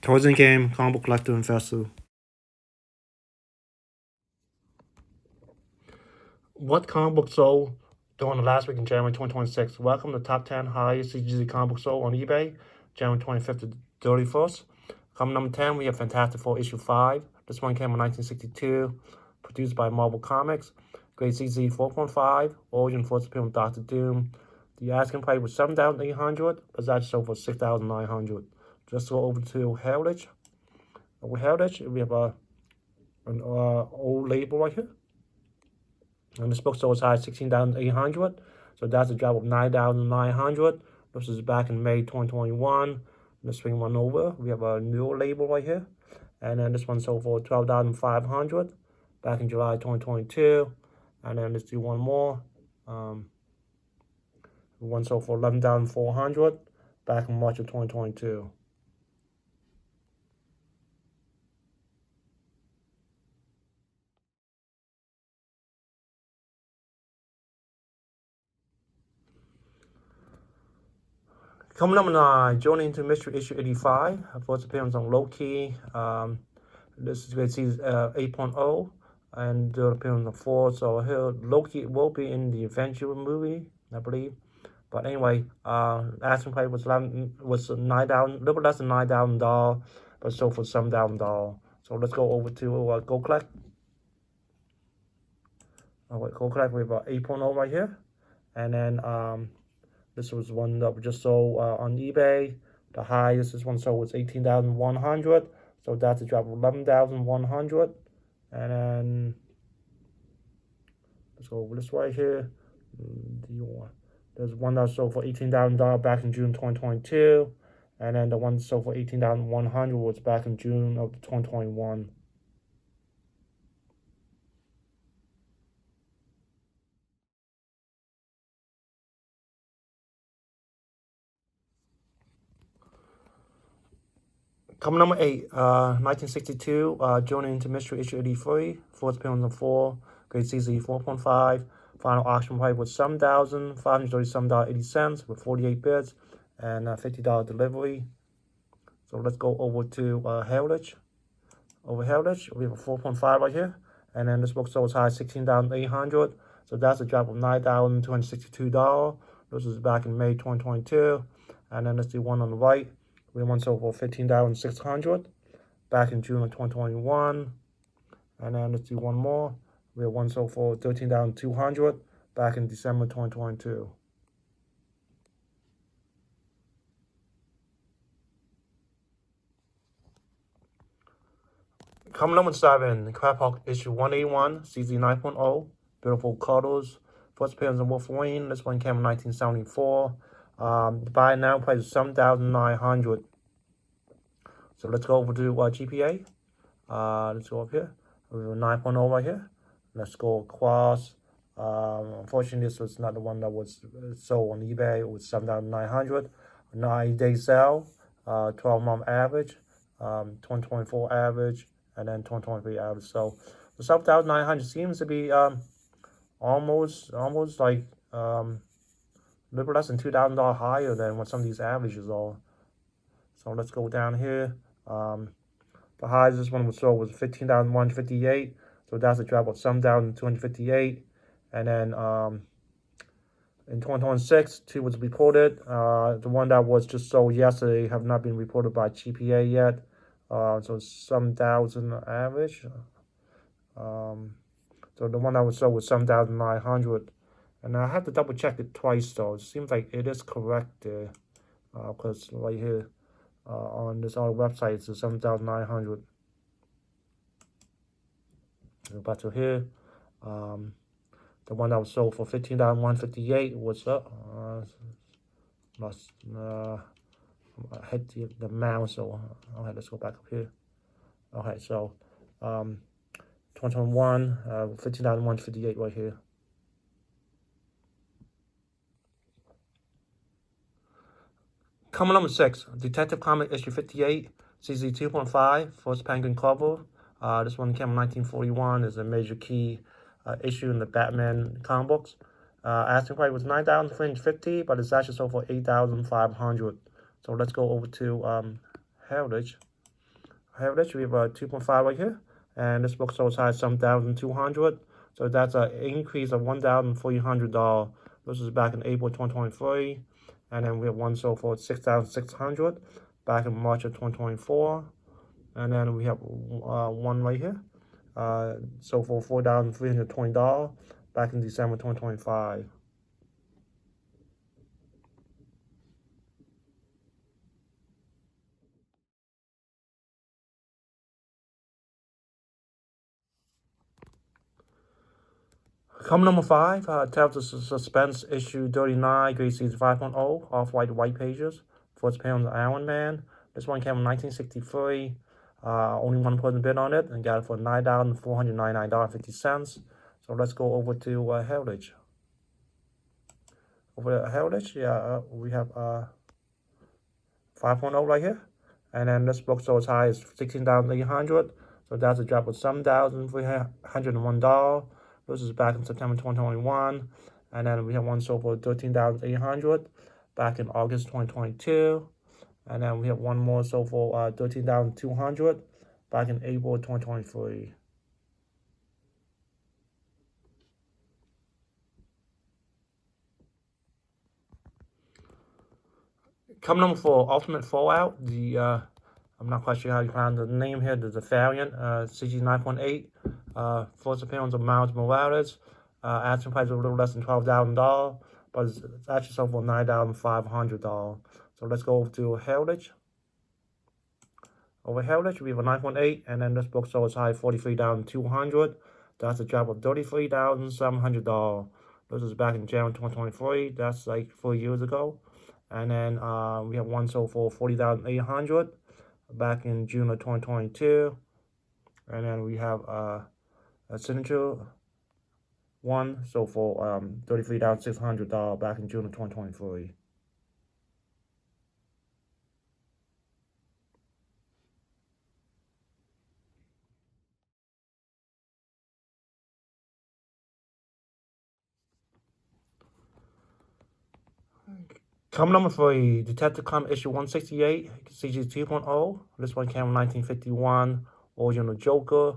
Tarzan Game, Comic Book Collector, and Festival. What comic book sold during the last week in January 2026? Welcome to the top 10 highest CGC comic book sold on eBay, January 25th to 31st. Comic number 10, we have Fantastic Four issue 5. This one came in 1962, produced by Marvel Comics. Grade CZ 4.5, origin first appearance Doctor Doom. The asking price was $7,800, but it's actually sold for $6,900. Just go over to Heritage. With Heritage, we have an old label right here. And this book sold as high as $16,800. So that's a drop of $9,900. This is back in May 2021. Let's swing one over. We have a new label right here. And then this one sold for $12,500 back in July 2022. And then let's do one more. One sold for $11,400 back in March of 2022. Coming number 9, joining into Mystery Issue 85. First appearance on Loki. This is grade season 8.0. And the appearance on 4. So here, Loki will be in the Avenger movie, I believe. But anyway, asking price was $9,000, a little less than $9,000, but sold for $7,000. So let's go over to Go Collect. Go Collect, we have 8.0 right here. And then this was one that we just sold on eBay. The highest this one sold was $18,100. So that's a drop of $11,100. And then let's go over this right here. There's one that sold for $18,000 back in June 2022. And then the one that sold for $18,100 was back in June of 2021. Coming number 8, 1962, joining into Mystery Issue 83, fourth appearance on 4, grade CZ 4.5. Final auction price was $7,537.80 with 48 bids and $50 delivery. So let's go over to Heritage. Over Heritage, we have a 4.5 right here. And then this book sold as high as $16,800. So that's a drop of $9,262. This is back in May 2022. And then let's do one on the right. We have one sold for $15,600 back in June of 2021. And then let's do one more. We have one sold for $13,200 back in December 2022. Coming number 7, Crab Hulk issue 181, CZ 9.0, beautiful colors. First appearance of Wolverine. This one came in 1974. The buy now price is $7,900. So let's go over to GPA. Let's go up here. We have a 9.0 right here. Let's go across. Unfortunately, this was not the one that was sold on eBay. It was $7,900. 90-day sale, 12-month average, 2024 average, and then 2023 average. So the $7,900 seems to be almost like a little less than $2,000 higher than what some of these averages are. So let's go down here. The highest this one was sold was $15,158. So that's a drop of $7,258. And then in 2026, 2 was reported. The one that was just sold yesterday have not been reported by GPA yet. So 7,000 average. So the one that was sold was 7,900. And I have to double check it twice though. It seems like it is correct there. Because right here on this other website it's 7,900. Back to here. The one that was sold for $15,158 was up. I hit the mouse, so okay, let's go back up here. Okay, so 2021, $15,158 right here. Coming number 6, Detective Comic issue 58, CZ 2.5, first Penguin cover. This one came in 1941. Is a major key issue in the Batman comic books. Asking price was $9,350, but it's actually sold for $8,500. So let's go over to Heritage. Heritage, we have a 2.5 right here. And this book sold as high as $7,200. So that's an increase of $1,300. This is back in April 2023. And then we have one sold for $6,600 back in March of 2024. And then we have one right here. Sold for $4,320 back in December 2025. Come number 5, Tales of Suspense, issue 39, grade season 5.0, off-white white pages. First appearance of Iron Man. This one came in 1963. Only one person bid on it and got it for $9,499.50. So let's go over to Heritage. Over at Heritage, we have 5.0 right here. And then this book sold as high as $16,800. So that's a drop of $7,301. This is back in September 2021. And then we have one sold for $13,800 back in August 2022. And then we have one more sold for $13,200 back in April 2023. Come number 4, Ultimate Fallout. I'm not quite sure how you pronounce the name here. The variant, CGC 9.8. First appearance of Miles Morales. Asking price of a little less than $12,000, but it's actually sold for $9,500. So let's go over to Heritage. Over Heritage, we have a 9.8, and then this book sold as high as $43,200. That's a drop of $33,700. This is back in January 2023. That's like 4 years ago. And then we have one sold for $40,800 back in June of 2022. And then we have a signature one sold for $33,600 back in June of 2023. Come number 3, Detective Comics issue 168, CGC 2.0. This one came in 1951, original Joker.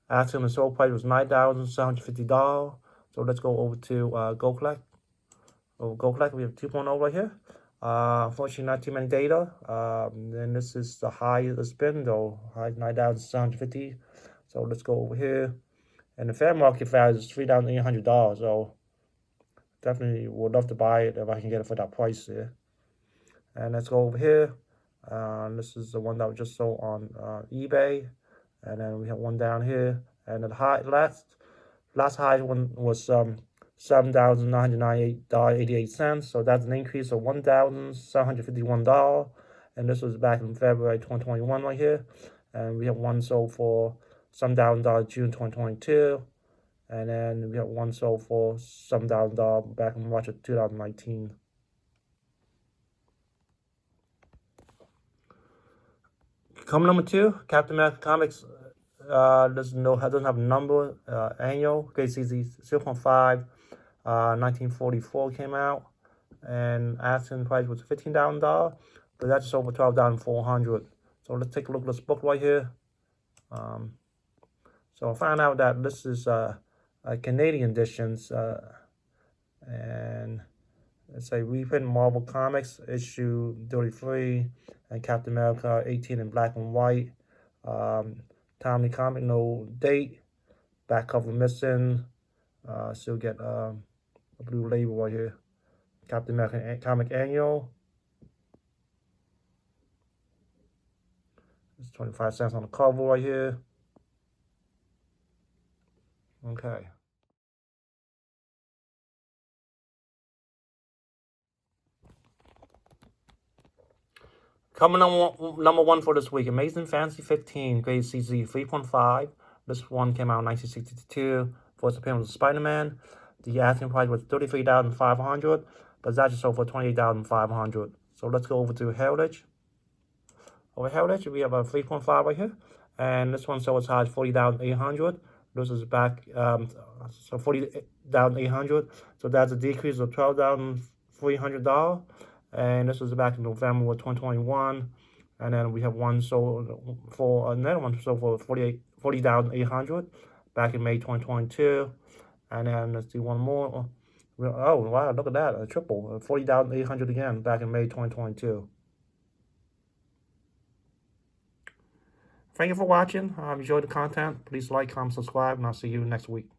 Asking the sold price was $9,750. So let's go over to Go Collect. Over Go Collect, we have 2.0 right here. Unfortunately, not too many data. And this is the highest it's been, though, high $9,750. So let's go over here. And the fair market value is $3,800. So definitely would love to buy it if I can get it for that price there. And let's go over here. This is the one that was just sold on eBay. And then we have one down here. And the last high one was $7,998.88. So that's an increase of $1,751. And this was back in February 2021 right here. And we have one sold for $7,000 June 2022. And then we have one sold for $7,000 back in March of 2019. Come number 2, Captain America Comics. Doesn't have a number. Annual, grade CZ 0.5. 1944 came out, and asking price was $15,000, but that's just over $12,400. So let's take a look at this book right here. So I found out that this is a Canadian editions, and it's a reprint Marvel Comics issue 33 and Captain America 18 in black and white. Timely comic, no date, back cover missing. Still get a blue label right here. Captain America Comic Annual. It's 25 cents on the cover right here. Okay. Coming number 1 for this week, Amazing Fantasy 15, grade CZ 3.5. This one came out in 1962. First appearance of Spider-Man. The asking price was $33,500, but it's actually sold for $28,500. So let's go over to Heritage. Over Heritage, we have a 3.5 right here. And this one sold as high as $40,800. This is back, so $40,800. So that's a decrease of $12,300. And this was back in November of 2021. And then we have one sold for another one sold for 40,800 back in May 2022. And then let's see one more. Oh wow, look at that, a triple, 40,800 again back in May 2022. Thank you for watching. Enjoy the content. Please like, comment, subscribe, and I'll see you next week.